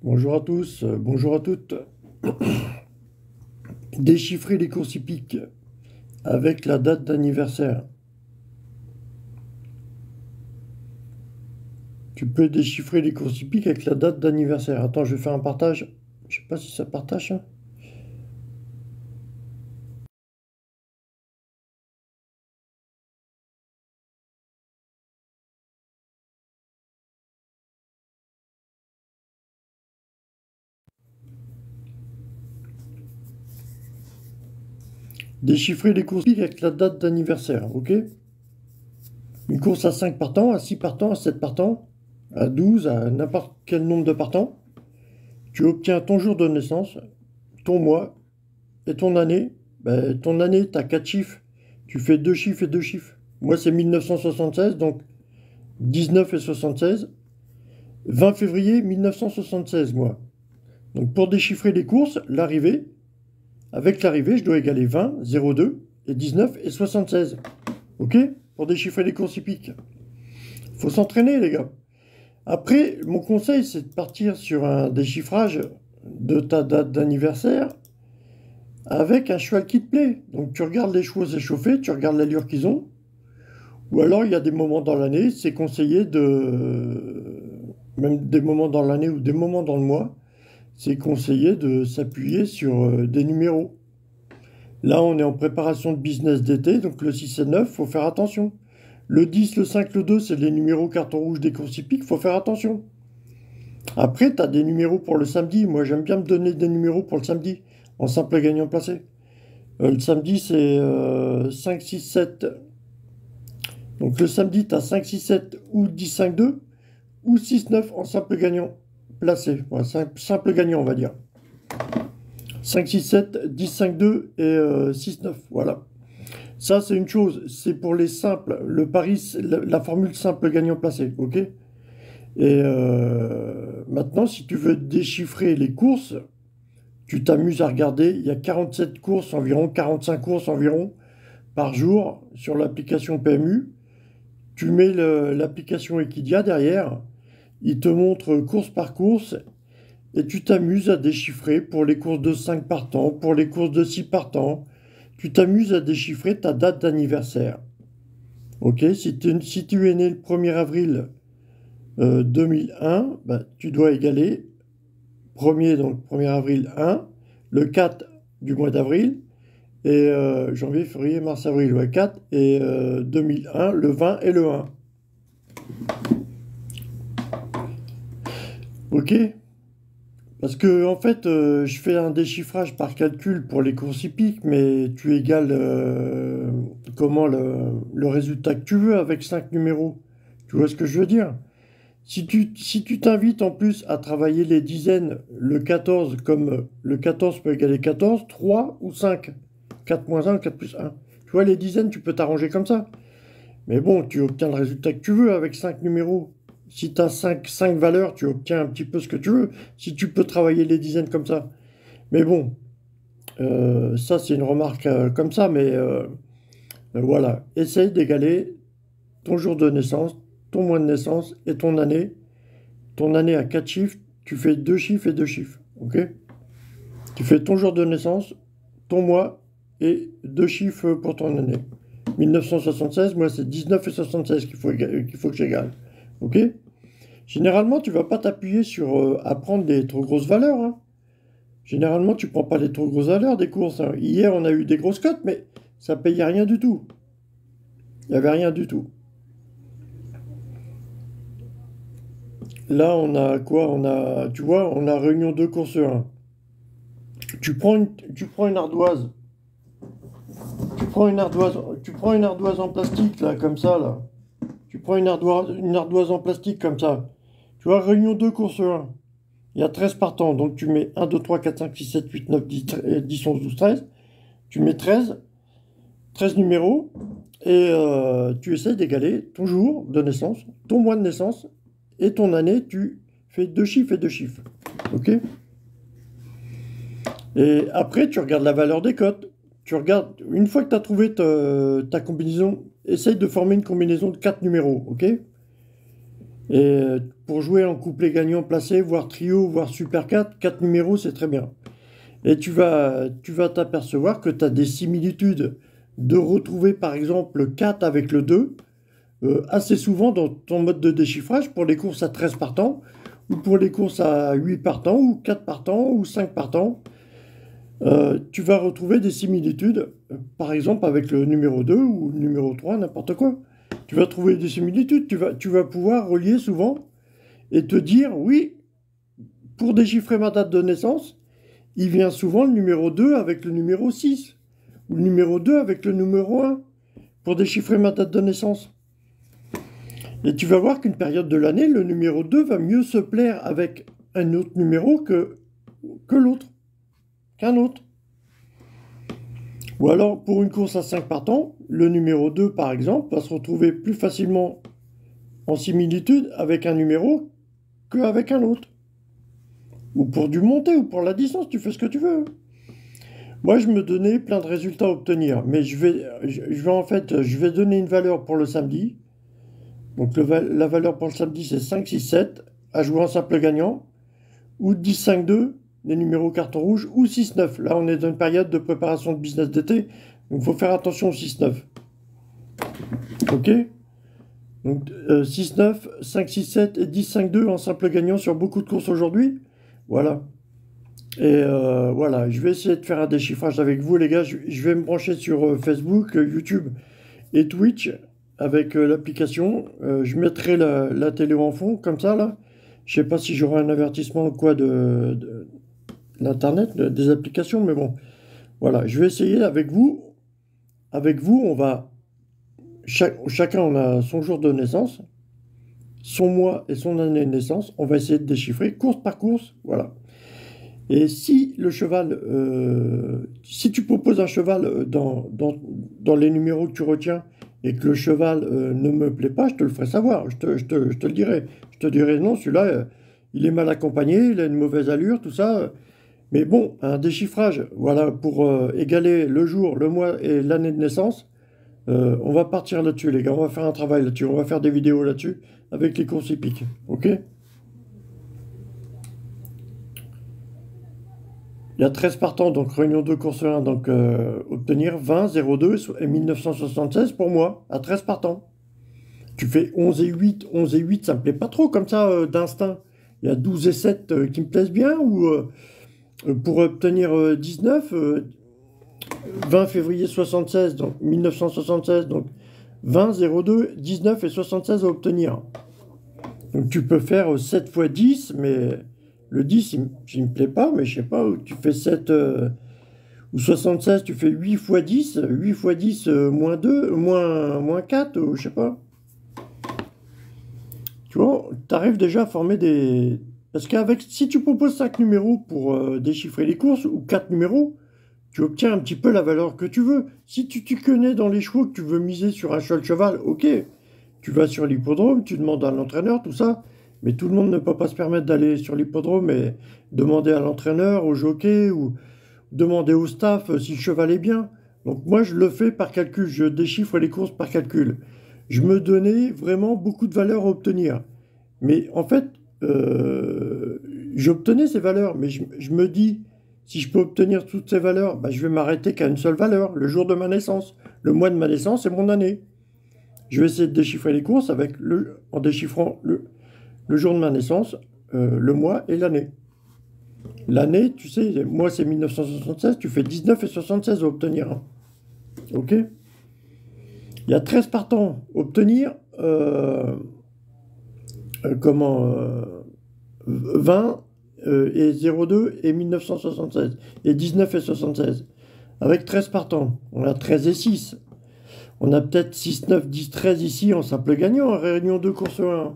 Bonjour à tous, bonjour à toutes. Déchiffrer les courses hippiques avec la date d'anniversaire. Tu peux déchiffrer les courses hippiques avec la date d'anniversaire. Attends, je vais faire un partage. Je sais pas si ça partage, hein. Déchiffrer les courses hippiques avec la date d'anniversaire, ok? Une course à 5 partants, à 6 partants, à 7 partants, à 12, à n'importe quel nombre de partants. Tu obtiens ton jour de naissance, ton mois et ton année. Ben, ton année, tu as 4 chiffres. Tu fais 2 chiffres et 2 chiffres. Moi, c'est 1976, donc 19 et 76. 20 février 1976, moi. Donc pour déchiffrer les courses, l'arrivée, avec l'arrivée, je dois égaler 20, 02 et 19 et 76. Ok? Pour déchiffrer les courses hippiques. Faut s'entraîner, les gars. Après, mon conseil, c'est de partir sur un déchiffrage de ta date d'anniversaire avec un cheval qui te plaît. Donc tu regardes les chevaux s'échauffer, tu regardes l'allure qu'ils ont. Ou alors, il y a des moments dans l'année, c'est conseillé de... Même des moments dans l'année ou des moments dans le mois, c'est conseillé de s'appuyer sur des numéros. Là, on est en préparation de business d'été, donc le 6 et 9, faut faire attention. Le 10, le 5, le 2, c'est les numéros carton rouge des courses hippiques, faut faire attention. Après, tu as des numéros pour le samedi. Moi, j'aime bien me donner des numéros pour le samedi, en simple gagnant placé. Le samedi, c'est 5, 6, 7. Donc le samedi, tu as 5, 6, 7 ou 10, 5, 2, ou 6, 9 en simple gagnant placé. Voilà, simple gagnant, on va dire. 5, 6, 7, 10, 5, 2 et 6, 9. Voilà. Ça, c'est une chose. C'est pour les simples. Le pari, la formule simple gagnant placé. OK? Et maintenant, si tu veux déchiffrer les courses, tu t'amuses à regarder. Il y a 47 courses environ, 45 courses environ par jour sur l'application PMU. Tu mets l'application Equidia derrière. Il te montre course par course. Et tu t'amuses à déchiffrer pour les courses de 5 partants, pour les courses de 6 partants. Tu t'amuses à déchiffrer ta date d'anniversaire. Ok, si tu es né le 1er avril 2001, bah, tu dois égaler 1er, donc 1er avril 1, le 4 du mois d'avril, et janvier, février, mars, avril, ouais, 4, et 2001, le 20 et le 1. Ok? Parce que, en fait, je fais un déchiffrage par calcul pour les courses hippiques, mais tu égales comment le résultat que tu veux avec 5 numéros. Tu vois ce que je veux dire? Si tu t'invites en plus à travailler les dizaines, le 14, comme le 14 peut égaler 14, 3 ou 5. 4 moins 1, 4 plus 1. Tu vois, les dizaines, tu peux t'arranger comme ça. Mais bon, tu obtiens le résultat que tu veux avec 5 numéros. Si tu as 5 valeurs, tu obtiens un petit peu ce que tu veux. Si tu peux travailler les dizaines comme ça. Mais bon, ça c'est une remarque comme ça. Mais voilà, essaye d'égaler ton jour de naissance, ton mois de naissance et ton année. Ton année à 4 chiffres, tu fais 2 chiffres et 2 chiffres. Ok? Tu fais ton jour de naissance, ton mois et 2 chiffres pour ton année. 1976, moi c'est 19 et 76 qu'il faut que j'égale. Ok? Généralement, tu vas pas t'appuyer sur apprendre des trop grosses valeurs, hein. Généralement, tu prends pas les trop grosses valeurs des courses, hein. Hier, on a eu des grosses cotes, mais ça payait rien du tout. Il n'y avait rien du tout. Là, on a quoi? Tu vois, on a réunion 2 courses 1. Tu prends une ardoise. Tu prends une ardoise en plastique, là, comme ça, là. Tu prends une ardoise en plastique, comme ça. Tu vois, réunion 2, course 1. Il y a 13 partants, donc tu mets 1, 2, 3, 4, 5, 6, 7, 8, 9, 10, 11, 12, 13. Tu mets 13 numéros, et tu essayes d'égaler ton jour de naissance, ton mois de naissance, et ton année, tu fais 2 chiffres et 2 chiffres. Ok? Et après, tu regardes la valeur des cotes. Tu regardes, une fois que tu as trouvé ta combinaison, essaye de former une combinaison de 4 numéros, ok? Et pour jouer en couplet gagnant placé, voire trio, voire super 4, 4 numéros, c'est très bien. Et tu vas t'apercevoir que tu as des similitudes de retrouver par exemple le 4 avec le 2 assez souvent dans ton mode de déchiffrage pour les courses à 13 partants, ou pour les courses à 8 partants, ou 4 partants, ou 5 partants. Tu vas retrouver des similitudes, par exemple avec le numéro 2 ou le numéro 3, n'importe quoi. Tu vas trouver des similitudes, tu vas pouvoir relier souvent et te dire, oui, pour déchiffrer ma date de naissance, il vient souvent le numéro 2 avec le numéro 6, ou le numéro 2 avec le numéro 1, pour déchiffrer ma date de naissance. Et tu vas voir qu'une période de l'année, le numéro 2 va mieux se plaire avec un autre numéro que l'autre, qu'un autre. Ou alors, pour une course à 5 partants, le numéro 2, par exemple, va se retrouver plus facilement en similitude avec un numéro qu'avec un autre. Ou pour du monté, ou pour la distance, tu fais ce que tu veux. Moi, je me donnais plein de résultats à obtenir, mais je vais donner une valeur pour le samedi. Donc la valeur pour le samedi, c'est 5, 6, 7, à jouer en simple gagnant, ou 10, 5, 2, les numéros carton rouge, ou 6, 9. Là, on est dans une période de préparation de business d'été, donc il faut faire attention au 6, 9. Ok? Donc 6, 9, 5, 6, 7 et 10, 5, 2 en simple gagnant sur beaucoup de courses aujourd'hui. Voilà. Et voilà, je vais essayer de faire un déchiffrage avec vous, les gars. Je vais me brancher sur Facebook, YouTube et Twitch avec l'application. Je mettrai la télé en fond, comme ça, là. Je sais pas si j'aurai un avertissement ou quoi de l'Internet, des applications, mais bon. Voilà, je vais essayer avec vous. Avec vous, on va... chacun, on a son jour de naissance, son mois et son année de naissance. On va essayer de déchiffrer course par course, voilà. Et si le cheval, si tu proposes un cheval dans les numéros que tu retiens et que le cheval ne me plaît pas, je te le ferai savoir, je te le dirai. Je te dirai non, celui-là, il est mal accompagné, il a une mauvaise allure, tout ça. Mais bon, un déchiffrage, voilà, pour égaler le jour, le mois et l'année de naissance, on va partir là-dessus, les gars, on va faire un travail là-dessus, on va faire des vidéos là-dessus avec les courses hippiques, ok? Il y a 13 partants, donc réunion 2, course 1, donc obtenir 20, 02 et 1976 pour moi, à 13 partants. Tu fais 11 et 8, 11 et 8, ça me plaît pas trop comme ça d'instinct. Il y a 12 et 7 qui me plaisent bien, ou pour obtenir 19, 20 février 76, donc 1976, donc 20, 02, 19 et 76 à obtenir. Donc tu peux faire 7 fois 10, mais... Le 10, il ne me plaît pas, mais je sais pas, tu fais 7 ou 76, tu fais 8 fois 10, 8 fois 10 moins 2, moins 4, ou je sais pas. Tu vois, tu arrives déjà à former des... Parce qu'avec, si tu proposes 5 numéros pour déchiffrer les courses, ou 4 numéros, tu obtiens un petit peu la valeur que tu veux. Si tu te connais dans les chevaux, que tu veux miser sur un seul cheval, ok, tu vas sur l'hippodrome, tu demandes à l'entraîneur, tout ça. Mais tout le monde ne peut pas se permettre d'aller sur l'hippodrome et demander à l'entraîneur, au jockey, ou demander au staff si le cheval est bien. Donc moi, je le fais par calcul, je déchiffre les courses par calcul. Je me donnais vraiment beaucoup de valeurs à obtenir. Mais en fait, j'obtenais ces valeurs, mais je me dis, si je peux obtenir toutes ces valeurs, bah, je vais m'arrêter qu'à une seule valeur, le jour de ma naissance, le mois de ma naissance et mon année. Je vais essayer de déchiffrer les courses en déchiffrant le jour de ma naissance, le mois et l'année. L'année, tu sais, moi c'est 1976, tu fais 19 et 76 à obtenir. Hein. Ok? Il y a 13 partants à obtenir. Comment 20 et 02 et 1976. Et 19 et 76. Avec 13 partants. On a 13 et 6. On a peut-être 6, 9, 10, 13 ici en simple gagnant, en réunion 2, course 1.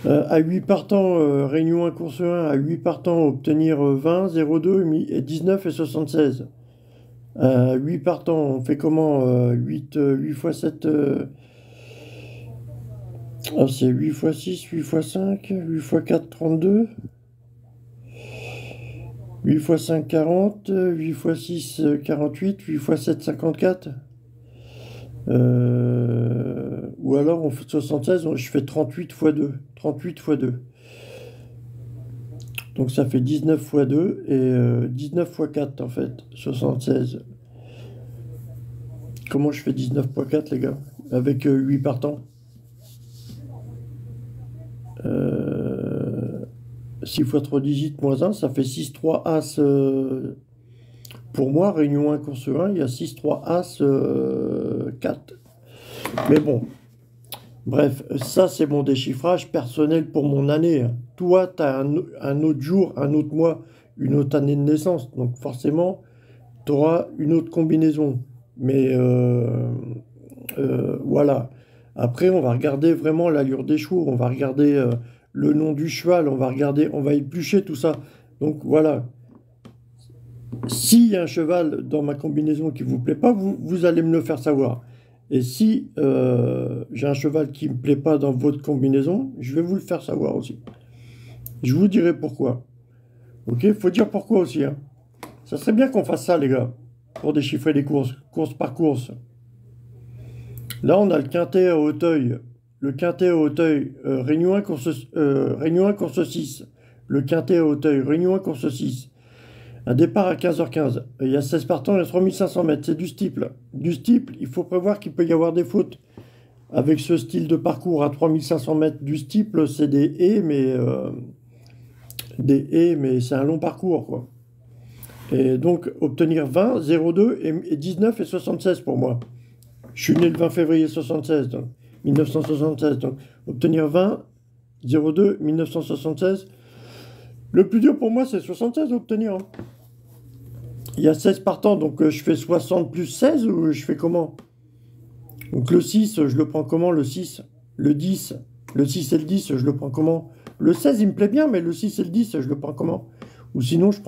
À 8 partants, réunion 1, course 1, à 8 partants, obtenir 20, 02 et 19 et 76. 8 partants, on fait comment 8 x 7, c'est 8 x 6, 8 x 5, 8 x 4, 32. 8 x 5, 40, 8 x 6, 48, 8 x 7, 54. Ou ou alors on fait 76, je fais 38 fois 2. 38 fois 2. Donc ça fait 19 fois 2 et 19 fois 4 en fait, 76. Comment je fais 19 fois 4 les gars? Avec 8 partants. 6 fois 3 digits moins 1, ça fait 6, 3 As. Pour moi, Réunion 1, course 1, il y a 6, 3 As 4. Mais bon, bref, ça c'est mon déchiffrage personnel pour mon année. Toi, tu as un autre jour, un autre mois, une autre année de naissance. Donc forcément, tu auras une autre combinaison. Mais voilà. Après, on va regarder vraiment l'allure des chevaux. On va regarder le nom du cheval. On va regarder, on va éplucher tout ça. Donc voilà. S'il y a un cheval dans ma combinaison qui ne vous plaît pas, vous allez me le faire savoir. Et si j'ai un cheval qui ne me plaît pas dans votre combinaison, je vais vous le faire savoir aussi. Je vous dirai pourquoi. Ok, il faut dire pourquoi aussi. Hein. Ça serait bien qu'on fasse ça, les gars, pour déchiffrer les courses, course par course. Là, on a le quintet à Hauteuil. Le quintet à Hauteuil, Réunion 1, course 6. Le quintet à Hauteuil, Réunion 1, course 6. Un départ à 15h15. Il y a 16 partants et 3500 mètres. C'est du steeple. Du steeple, il faut prévoir qu'il peut y avoir des fautes. Avec ce style de parcours à 3500 mètres du steeple, c'est des haies, mais c'est un long parcours, quoi. Et donc, obtenir 20, 02 et 19 et 76 pour moi. Je suis né le 20 février 76, donc 1976. Donc, obtenir 20, 02, 1976. Le plus dur pour moi, c'est 76 à obtenir. Hein. Il y a 16 partants, donc je fais 60 plus 16 ou je fais comment? Donc le 6, je le prends comment? Le 6, le 10, le 6 et le 10, je le prends comment? Le 16, il me plaît bien, mais le 6 et le 10, je le prends comment? Ou sinon, je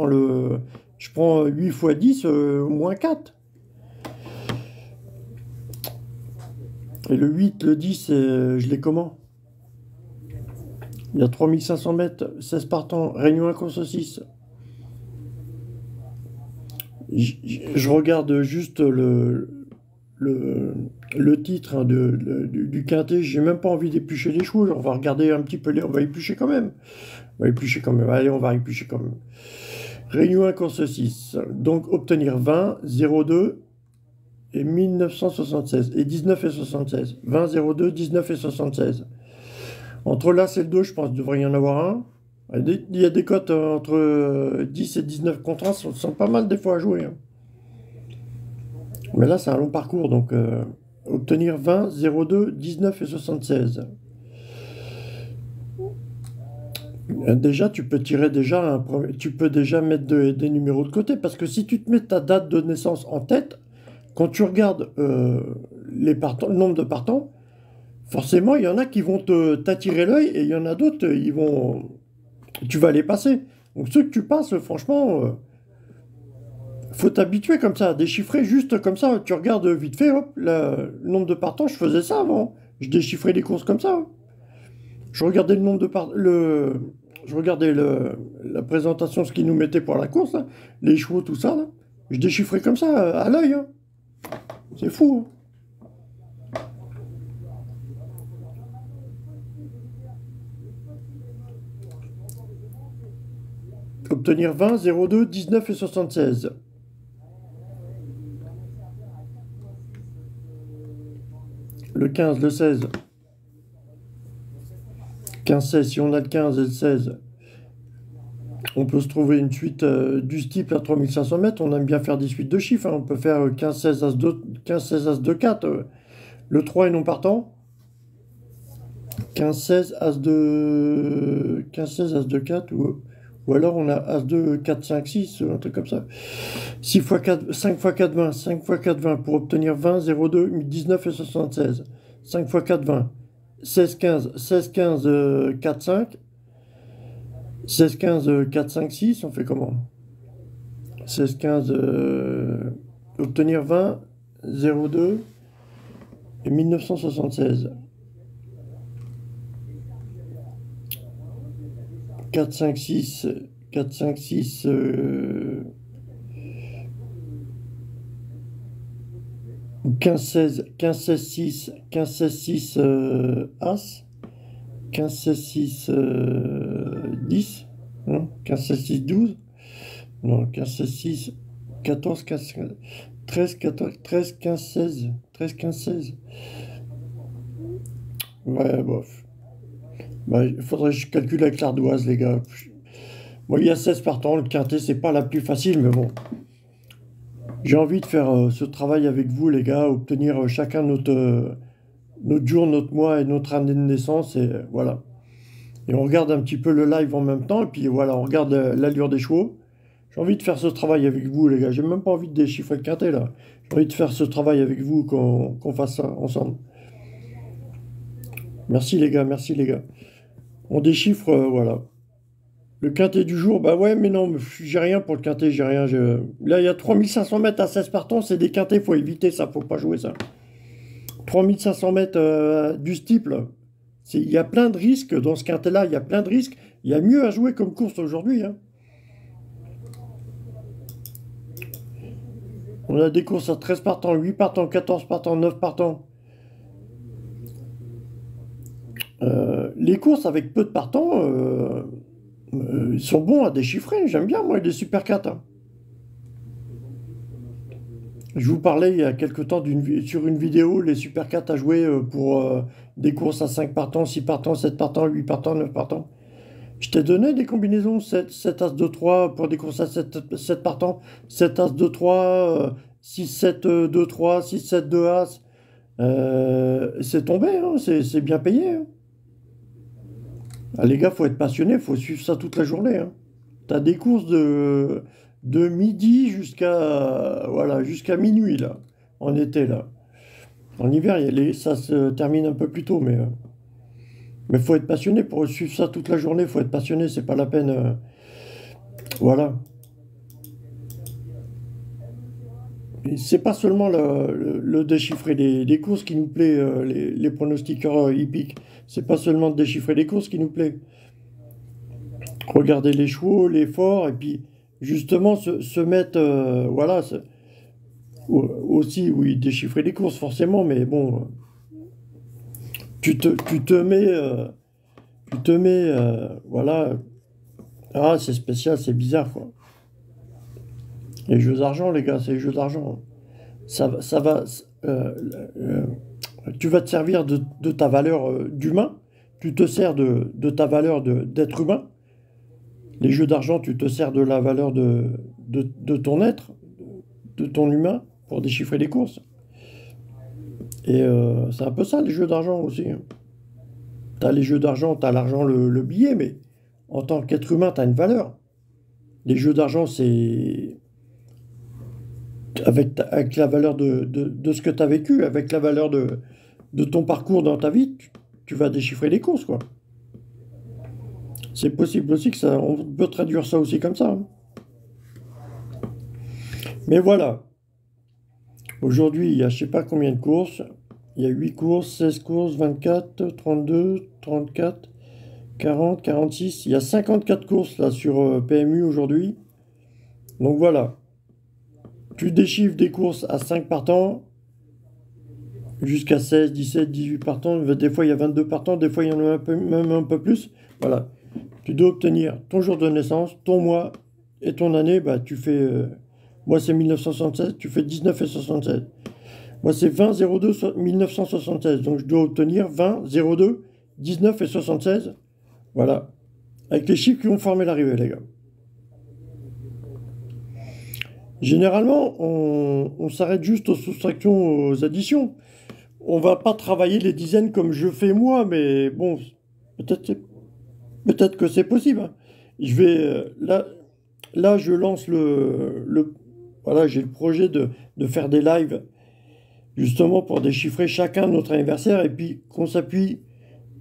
prends 8 fois 10, moins 4. Et le 8, le 10, je l'ai comment? Il y a 3500 mètres, 16 partants, Réunion 1, course 6. Je regarde juste le titre hein, du quintet. J'ai même pas envie d'éplucher les chevaux. On va regarder un petit peu on va éplucher quand même. On va éplucher quand même. Allez, on va éplucher quand même. Réunion 1, course 6. Donc obtenir 20, 02 et 1976. Et 19 et 76. 20, 02, 19 et 76. Entre l'As et le 2, je pense qu'il devrait y en avoir un. Il y a des cotes entre 10 et 19 contre 1, sont pas mal des fois à jouer. Hein. Mais là, c'est un long parcours, donc obtenir 20, 02, 19 et 76. Déjà, tu peux tirer tu peux déjà mettre des numéros de côté, parce que si tu te mets ta date de naissance en tête, quand tu regardes le nombre de partants, forcément, il y en a qui vont t'attirer l'œil et il y en a d'autres, tu vas les passer. Donc ceux que tu passes, franchement, faut t'habituer comme ça, à déchiffrer juste comme ça. Tu regardes vite fait, hop, le nombre de partants, je faisais ça avant. Je déchiffrais les courses comme ça. Je regardais le nombre de partants, je regardais la présentation, ce qu'ils nous mettaient pour la course, là, les chevaux, tout ça. Là. Je déchiffrais comme ça, à l'œil. Hein. C'est fou. Hein. Obtenir 20, 02, 19 et 76. Le 15, le 16. 15, 16, si on a le 15 et le 16, on peut se trouver une suite du steeple à 3500 mètres. On aime bien faire des suites de chiffres. Hein. On peut faire 15, 16, As 2, 15, 16, As 2, 4. Le 3 est non partant. 15, 16, As 2, 15, 16, As 2, 4. Ou alors on a As 2, 4, 5, 6, un truc comme ça. 6 x 4, 5 x 4, 20. 5 x 4, 20 pour obtenir 20, 02, 19 et 76. 5 x 4, 20. 16, 15, 16, 15, 4, 5. 16, 15, 4, 5, 6, on fait comment? 16, 15, obtenir 20, 02 et 1976. 4, 5, 6, 4, 5, 6, 15-16, 15-16-6, 15-16-6 As, 15-16-6 10, non, 15-16-6 12, non, 15-16-6 14, 15, 13, 14, 13, 15, 16, 13, 15, 16. Ouais, bof. Bah, il faudrait que je calcule avec l'ardoise, les gars. Bon, il y a 16 partants, le quintet, c'est pas la plus facile, mais bon. J'ai envie de faire ce travail avec vous, les gars, obtenir chacun notre jour, notre mois et notre année de naissance, et voilà. Et on regarde un petit peu le live en même temps, et puis voilà, on regarde l'allure des chevaux. J'ai envie de faire ce travail avec vous, les gars. J'ai même pas envie de déchiffrer le quintet, là. J'ai envie de faire ce travail avec vous, qu'on fasse ça ensemble. Merci, les gars, merci, les gars. On déchiffre, voilà. Le quintet du jour, bah ouais, mais non, j'ai rien pour le quintet, j'ai rien. Là, il y a 3500 mètres à 16 partants, c'est des quintets, faut éviter ça, faut pas jouer ça. 3500 mètres du steeple, il y a plein de risques dans ce quintet-là, il y a plein de risques. Il y a mieux à jouer comme course aujourd'hui, hein. On a des courses à 13 partants, 8 partants, 14 partants, 9 partants. Les courses avec peu de partants, ils sont bons à déchiffrer. J'aime bien, moi, les Super 4, hein. Je vous parlais il y a quelque temps sur une vidéo, les Super 4 à jouer pour des courses à 5 partants, 6 partants, 7 partants, 8 partants, 9 partants. Je t'ai donné des combinaisons 7 As 2 3 pour des courses à 7 partants, 7 As 2 3, 6 7 2 3, 6 7 2 As. C'est tombé, hein, c'est bien payé, hein. Ah, les gars, faut être passionné, faut suivre ça toute la journée, hein. T'as des courses de midi jusqu'à voilà, jusqu'à minuit, là, en été, là. En hiver, ça se termine un peu plus tôt, mais faut être passionné pour suivre ça toute la journée, faut être passionné, c'est pas la peine. Voilà. Et c'est pas seulement le déchiffrer des courses qui nous plaît, les pronostiqueurs hippiques. C'est pas seulement de déchiffrer les courses qui nous plaît. Regarder les chevaux, les forts, et puis justement se mettre, voilà, aussi, oui, déchiffrer les courses forcément, mais bon, tu te mets, voilà, ah, c'est spécial, c'est bizarre, quoi. Les jeux d'argent, les gars, c'est les jeux d'argent. Ça va, euh, euh, tu vas te servir de ta valeur d'humain, tu te sers de ta valeur d'être humain. Les jeux d'argent, tu te sers de la valeur de ton être, de ton humain, pour déchiffrer les courses. Et c'est un peu ça, les jeux d'argent aussi, hein. Tu as les jeux d'argent, tu as l'argent, le billet, mais en tant qu'être humain, tu as une valeur. Les jeux d'argent, c'est avec la valeur de ce que tu as vécu, avec la valeur de ton parcours dans ta vie, tu vas déchiffrer les courses, quoi. C'est possible aussi que ça, on peut traduire ça aussi comme ça, hein. Mais voilà, aujourd'hui, il y a je sais pas combien de courses. Il y a 8 courses, 16 courses, 24, 32, 34, 40, 46. Il y a 54 courses là sur PMU aujourd'hui. Donc voilà, tu déchiffres des courses à 5 partants, jusqu'à 16, 17, 18 partants. Des fois, il y a 22 partants, des fois, il y en a même un peu plus. Voilà, tu dois obtenir ton jour de naissance, ton mois et ton année. Bah, tu fais, moi, c'est 1976, tu fais 19 et 76. Moi, c'est 20-02 1976. Donc, je dois obtenir 20-02 19 et 76. Voilà. Avec les chiffres qui vont former l'arrivée, les gars. Généralement, on s'arrête juste aux soustractions, aux additions. On va pas travailler les dizaines comme je fais moi, mais bon, peut-être peut-être que c'est possible, hein. Je vais, là, je lance voilà, j'ai le projet de faire des lives justement pour déchiffrer chacun notre anniversaire et puis qu'on s'appuie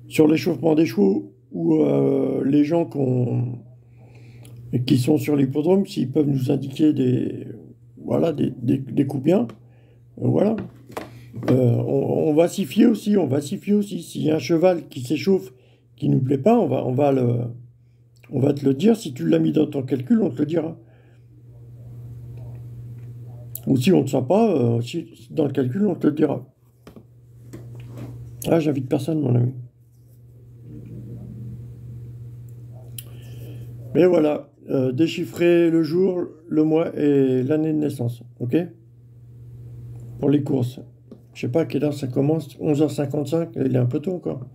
sur l'échauffement des chevaux ou les gens qui sont sur l'hippodrome, s'ils peuvent nous indiquer voilà, des coups bien, voilà. On va s'y fier aussi, on va s'y fier aussi. S'il y a un cheval qui s'échauffe, qui nous plaît pas, on va te le dire. Si tu l'as mis dans ton calcul, on te le dira. Ou si on ne sent pas, si dans le calcul, on te le dira. Ah, j'invite personne, mon ami. Mais voilà, déchiffrer le jour, le mois et l'année de naissance, ok? Pour les courses. Je sais pas à quelle heure ça commence, 11h55, il est un peu tôt encore.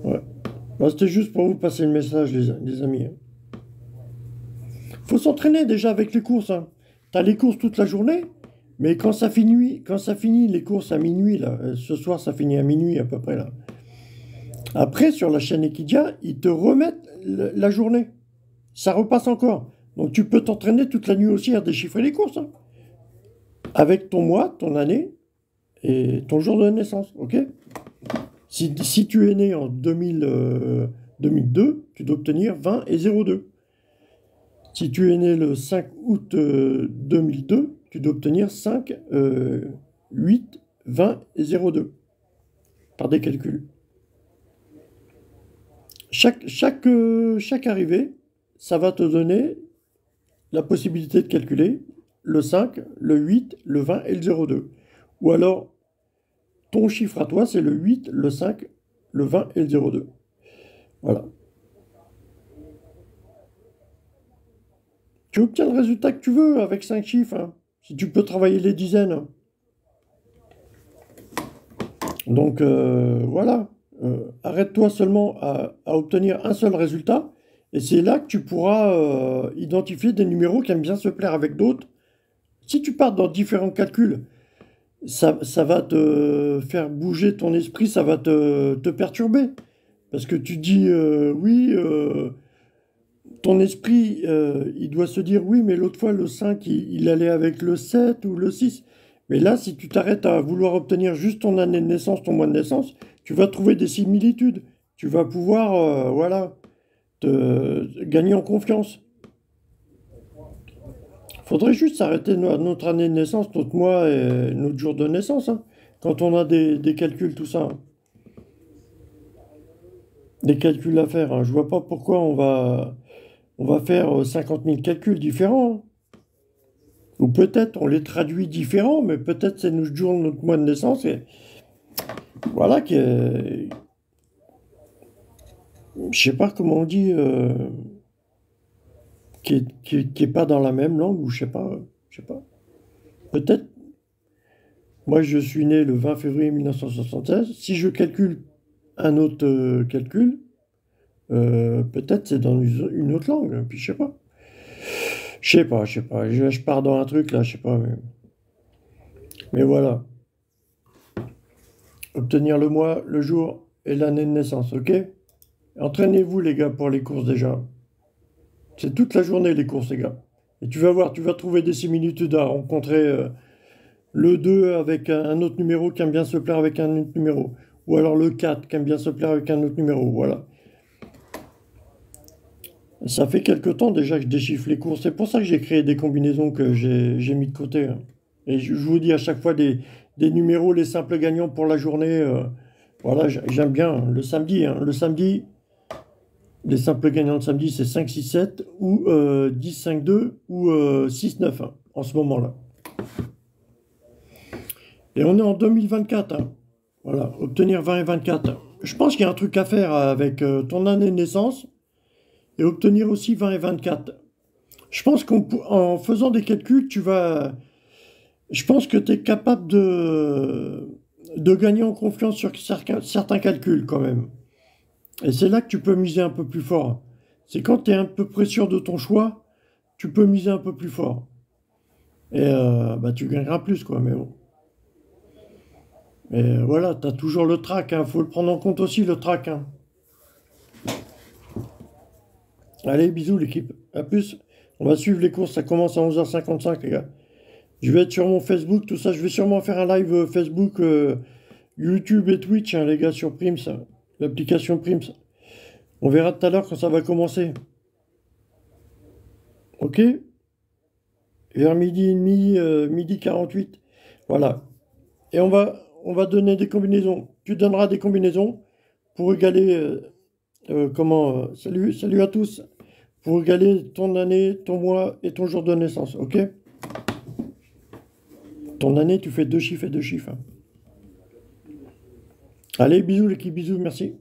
Ouais. Bah, c'était juste pour vous passer le message, les amis. Faut s'entraîner déjà avec les courses, hein. T'as les courses toute la journée, mais quand ça finit les courses à minuit, là, ce soir ça finit à minuit à peu près, là. Après, sur la chaîne Equidia, ils te remettent la journée. Ça repasse encore. Donc tu peux t'entraîner toute la nuit aussi à déchiffrer les courses, hein. Avec ton mois, ton année et ton jour de naissance, ok? Si tu es né en 2002, tu dois obtenir 20 et 02. Si tu es né le 5 août 2002, tu dois obtenir 5, 8, 20 et 02 par des calculs. Chaque arrivée, ça va te donner la possibilité de calculer le 5, le 8, le 20 et le 02. Ou alors, ton chiffre à toi, c'est le 8, le 5, le 20 et le 02. Voilà. Tu obtiens le résultat que tu veux avec 5 chiffres, hein. Si tu peux travailler les dizaines. Donc voilà. Arrête-toi seulement à obtenir un seul résultat. Et c'est là que tu pourras identifier des numéros qui aiment bien se plaire avec d'autres. Si tu pars dans différents calculs, ça va te faire bouger ton esprit, ça va te perturber. Parce que tu dis oui, ton esprit, il doit se dire oui, mais l'autre fois, le 5, il allait avec le 7 ou le 6. Mais là, si tu t'arrêtes à vouloir obtenir juste ton année de naissance, ton mois de naissance, tu vas trouver des similitudes. Tu vas pouvoir, voilà, te gagner en confiance. Faudrait juste s'arrêter notre année de naissance, notre mois et notre jour de naissance, hein, quand on a des calculs, tout ça, hein. Des calculs à faire, hein. Je vois pas pourquoi on va faire 50 000 calculs différents, hein. Ou peut-être on les traduit différents, mais peut-être c'est notre jour, notre mois de naissance, et voilà, je sais pas comment on dit, qui est pas dans la même langue, ou je sais pas. Peut-être, moi je suis né le 20 février 1976, si je calcule un autre calcul, peut-être c'est dans une autre langue, hein, puis je sais pas, je pars dans un truc là, je sais pas, mais voilà. Obtenir le mois, le jour et l'année de naissance, ok? Entraînez-vous les gars pour les courses déjà. C'est toute la journée les courses les gars. Et tu vas voir, tu vas trouver des similitudes à rencontrer le 2 avec un autre numéro qui aime bien se plaire avec un autre numéro. Ou alors le 4 qui aime bien se plaire avec un autre numéro, voilà. Ça fait quelque temps déjà que je déchiffre les courses. C'est pour ça que j'ai créé des combinaisons que j'ai mis de côté, hein. Et je vous dis à chaque fois des numéros, les simples gagnants pour la journée. Voilà, j'aime bien, hein. Le samedi, hein. Le samedi, les simples gagnants de samedi, c'est 5, 6, 7 ou 10, 5, 2 ou 6, 9, hein, en ce moment-là. Et on est en 2024, hein. Voilà, obtenir 20 et 24. Je pense qu'il y a un truc à faire avec ton année de naissance et obtenir aussi 20 et 24. Je pense qu'en faisant des calculs, je pense que tu es capable de gagner en confiance sur certains calculs quand même. Et c'est là que tu peux miser un peu plus fort. C'est quand tu es un peu près sûr de ton choix, tu peux miser un peu plus fort. Et bah, tu gagneras plus, quoi, mais bon. Mais voilà, tu as toujours le track, hein. Faut le prendre en compte aussi, le track, hein. Allez, bisous l'équipe. À plus. On va suivre les courses, ça commence à 11h55, les gars. Je vais être sur mon Facebook, tout ça. Je vais sûrement faire un live Facebook, YouTube et Twitch, hein, les gars, sur Prims, hein, l'application Prims. On verra tout à l'heure quand ça va commencer. Ok? Vers midi et demi, midi 48. Voilà. Et on va donner des combinaisons. Tu donneras des combinaisons pour égaler, salut à tous, pour égaler ton année, ton mois et ton jour de naissance. Ok? Ton année, tu fais 2 chiffres et 2 chiffres. Hein. Allez, bisous l'équipe, bisous, merci.